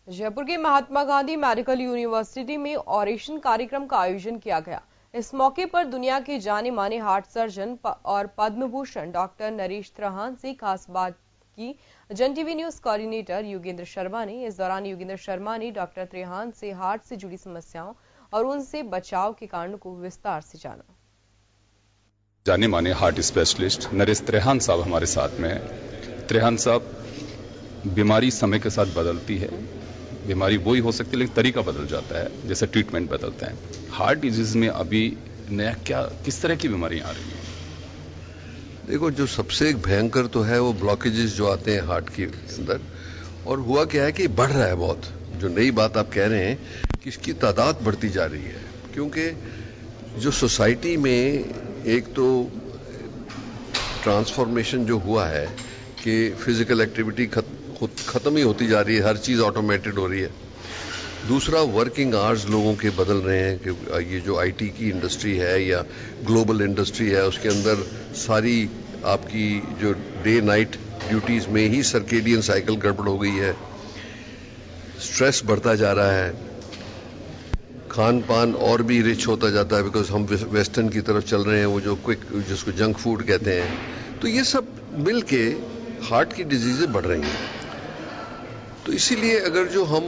जयपुर के Mahatma Gandhi medical university में oration कार्यक्रम का आयोजन किया गया। इस मौके पर दुनिया के जाने माने हार्ट सर्जन और पद्म भूषण डॉक्टर नरेश त्रेहान से खास बात की जन TV news coordinator Yogendra Sharma ने। इस दौरान योगेंद्र शर्मा ने डॉक्टर त्रेहान से हार्ट से जुड़ी समस्याओं और उनसे बचाव के कारणों को विस्तार से जाना। जाने माने हार्ट स्पेशलिस्ट नरेश त्रेहान साहब हमारे साथ में हैं। त्रेहान साहब, बीमारी समय के साथ बदलती है, बीमारी वही हो सकती है लेकिन तरीका बदल जाता है, जैसे ट्रीटमेंट बदलता है। हार्ट डिजीज में अभी नया किस तरह की बीमारियां आ रही हैं? देखो, जो सबसे भयंकर तो है वो ब्लॉकेजेस जो आते हैं हार्ट के अंदर, और हुआ क्या है कि बढ़ रहा है बहुत। जो नई बात आप कह रहे हैं कि इसकी तादाद बढ़ती जा रही है, क्योंकि जो सोसाइटी में एक तो ट्रांसफॉर्मेशन जो हुआ है कि फिजिकल एक्टिविटी खत्म ही होती जा रही है, हर चीज ऑटोमेटेड हो रही है। दूसरा, वर्किंग आवर्स लोगों के बदल रहे हैं कि ये जो आईटी की इंडस्ट्री है या ग्लोबल इंडस्ट्री है, उसके अंदर सारी आपकी जो डे नाइट ड्यूटीज में ही सर्केडियन साइकिल गड़बड़ हो गई है। स्ट्रेस बढ़ता जा रहा है, खान पान और भी रिच होता जाता है, बिकॉज हम वेस्टर्न की तरफ चल रहे हैं, वो जो क्विक, जिसको जंक फूड कहते हैं। तो ये सब मिलके हार्ट की डिजीजें बढ़ रही हैं। तो इसीलिए अगर जो हम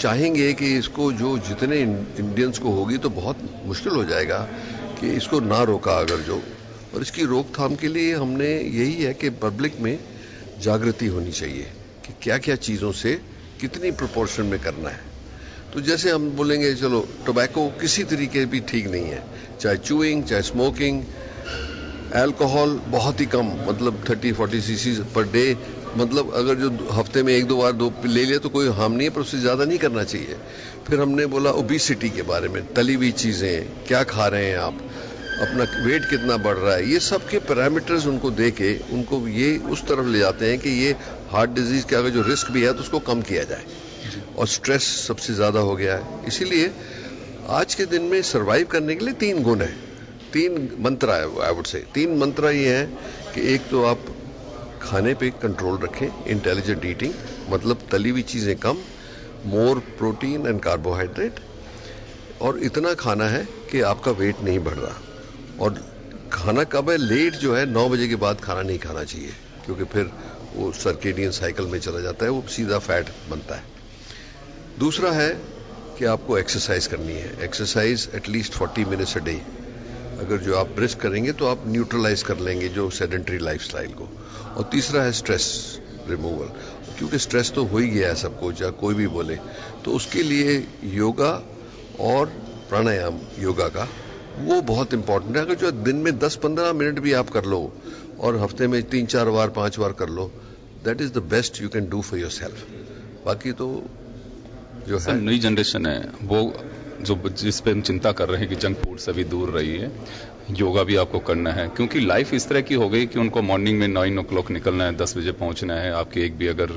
चाहेंगे कि इसको जो जितने इंडियंस को होगी तो बहुत मुश्किल हो जाएगा कि इसको ना रोका अगर जो, और इसकी रोकथाम के लिए हमने यही है कि पब्लिक में जागृति होनी चाहिए कि क्या क्या चीज़ों से कितनी प्रोपोर्शन में करना है। तो जैसे हम बोलेंगे चलो टोबैको किसी तरीके भी ठीक नहीं है, चाहे चूइंग चाहे स्मोकिंग, अल्कोहल बहुत ही कम, मतलब 30-40 सीसी पर डे, मतलब अगर जो हफ्ते में एक दो बार ले लिया तो कोई हार्म नहीं है, पर उससे ज्यादा नहीं करना चाहिए। फिर हमने बोला ओबेसिटी के बारे में, तली हुई चीजें क्या खा रहे हैं आप, अपना वेट कितना बढ़ रहा है, ये सब के पैरामीटर्स उनको दे के उनको ये उस तरफ ले जाते हैं कि ये हार्ट डिजीज के अगर जो रिस्क भी है तो उसको कम किया जाए। और स्ट्रेस सबसे ज्यादा हो गया है, इसीलिए आज के दिन में सर्वाइव करने के लिए 3 गुण है, 3 मंत्र है, आई वुड से 3 मंत्र ये है कि एक तो आप खाने पे कंट्रोल रखें, इंटेलिजेंट ईटिंग, मतलब तली हुई चीजें कम, मोर प्रोटीन एंड कार्बोहाइड्रेट, और इतना खाना है कि आपका वेट नहीं बढ़ रहा। और खाना कब है, लेट जो है 9 बजे के बाद खाना नहीं खाना चाहिए, क्योंकि फिर वो सर्केडियन साइकिल में चला जाता है, वो सीधा फैट बनता है। दूसरा है कि आपको एक्सरसाइज करनी है, exercise at least 40 minutes a day. अगर जो आप ब्रिस्क करेंगे तो आप न्यूट्रलाइज कर लेंगे जो सेडेंटरी लाइफस्टाइल को। और तीसरा है स्ट्रेस रिमूवल, क्योंकि स्ट्रेस तो हो ही गया है सबको, चाहे कोई भी बोले। तो उसके लिए योगा और प्राणायाम, योगा का वो बहुत इंपॉर्टेंट है। अगर जो दिन में 10-15 मिनट भी आप कर लो और हफ्ते में 3-4 बार 5 बार कर लो, that is the best you can do for yourself. बाकी तो जो है नई जनरेशन है वो जो जिस पे हम चिंता कर रहे हैं कि जंक फूड से भी दूर रही है, योगा भी आपको करना है, क्योंकि लाइफ इस तरह की हो गई कि उनको मॉर्निंग में 9 o'clock निकलना है, 10 बजे पहुंचना है, आपकी एक भी अगर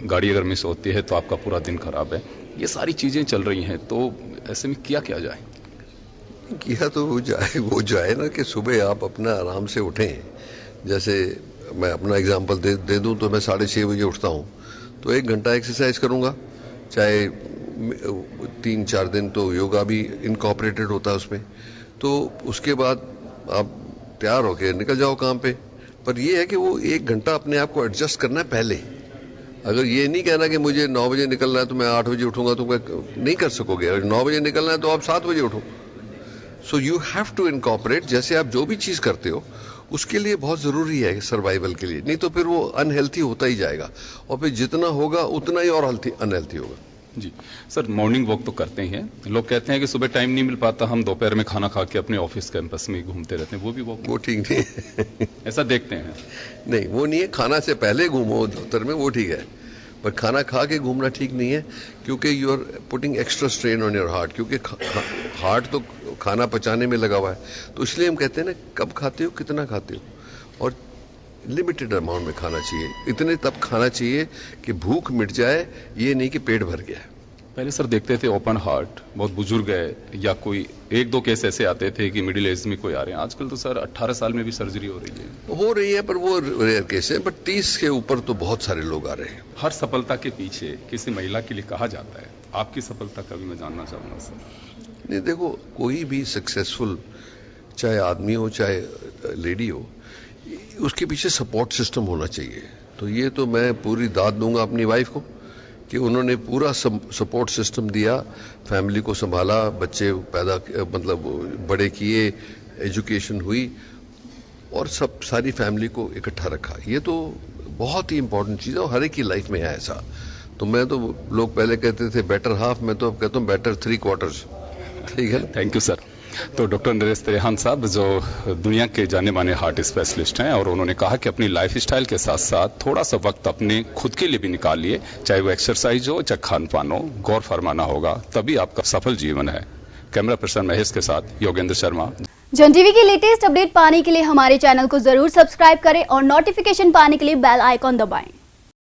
गाड़ी अगर मिस होती है तो आपका पूरा दिन खराब है। ये सारी चीजें चल रही हैं, तो ऐसे में किया जाए? किया तो वो जाए ना कि सुबह आप अपना आराम से उठें। जैसे मैं अपना एग्जांपल दे दूं तो मैं 6:30 बजे उठता हूं, तो 1 घंटा एक्सरसाइज करूंगा, चाहे 3-4 दिन तो योगा भी इनकॉर्पोरेटेड होता है उसमें। तो उसके बाद आप तैयार होके निकल जाओ काम पे। पर ये है कि वो 1 घंटा अपने आप को एडजस्ट करना है पहले। अगर ये नहीं कहना कि मुझे 9 बजे निकलना है तो मैं 8 बजे उठूंगा, तो नहीं कर सकोगे। अगर 9 बजे निकलना है तो आप 7 बजे उठो। So you have to incorporate. जैसे आप जो भी चीज करते हो उसके लिए बहुत जरूरी है सर्वाइवल के लिए, नहीं तो फिर वो अनहेल्थी होता ही जाएगा, और फिर जितना होगा उतना ही और अनहेल्थी होगा। जी सर, मॉर्निंग वॉक तो करते ही हैं, लोग कहते हैं कि सुबह टाइम नहीं मिल पाता, हम दोपहर में खाना खा के अपने ऑफिस कैंपस में घूमते रहते हैं, वो भी वॉक? वो ठीक नहीं है। ऐसा देखते हैं? नहीं, वो नहीं है। खाना से पहले घूमो दफ्तर में, वो ठीक है, पर खाना खा के घूमना ठीक नहीं है, क्योंकि you are putting extra strain on your heart, क्योंकि हार्ट तो खाना पचाने में लगा हुआ है। तो इसलिए हम कहते हैं ना, कब खाते हो, कितना खाते हो, और लिमिटेड अमाउंट में खाना चाहिए। इतने तब खाना चाहिए कि भूख मिट जाए, ये नहीं कि पेट भर गया। पहले सर देखते थे ओपन हार्ट, बहुत बुजुर्ग है या कोई एक दो केस ऐसे आते थे कि मिडिल एज में कोई आ रहे हैं। आजकल तो सर 18 साल में भी सर्जरी हो रही है पर वो रेयर केस है, बट 30 के ऊपर तो बहुत सारे लोग आ रहे हैं। हर सफलता के पीछे किसी महिला के लिए कहा जाता है, आपकी सफलता का भी मैं जानना चाहूंगा सर। नहीं, देखो, कोई भी सक्सेसफुल, चाहे आदमी हो चाहे लेडी हो, उसके पीछे सपोर्ट सिस्टम होना चाहिए। तो ये तो मैं पूरी दाद दूंगा अपनी वाइफ को कि उन्होंने पूरा सपोर्ट सिस्टम दिया, फैमिली को संभाला, बच्चे पैदा मतलब बड़े किए, एजुकेशन हुई और सारी फैमिली को इकट्ठा रखा। ये तो बहुत ही इंपॉर्टेंट चीज है और हर एक की लाइफ में है ऐसा। तो मैं तो, लोग पहले कहते थे बेटर हाफ, मैं तो अब कहता हूँ बेटर 3/4। ठीक है, थैंक यू सर। तो डॉक्टर नरेश त्रेहान साहब जो दुनिया के जाने माने हार्ट स्पेशलिस्ट हैं, और उन्होंने कहा कि अपनी लाइफ स्टाइल के साथ साथ थोड़ा सा वक्त अपने खुद के लिए भी निकालिए, चाहे वो एक्सरसाइज हो चाहे खान पान हो, गौर फरमाना होगा, तभी आपका सफल जीवन है। कैमरा पर्सन महेश के साथ योगेंद्र शर्मा। जन टीवी की लेटेस्ट अपडेट पाने के लिए हमारे चैनल को जरूर सब्सक्राइब करें और नोटिफिकेशन पाने के लिए बेल आइकॉन दबाएं।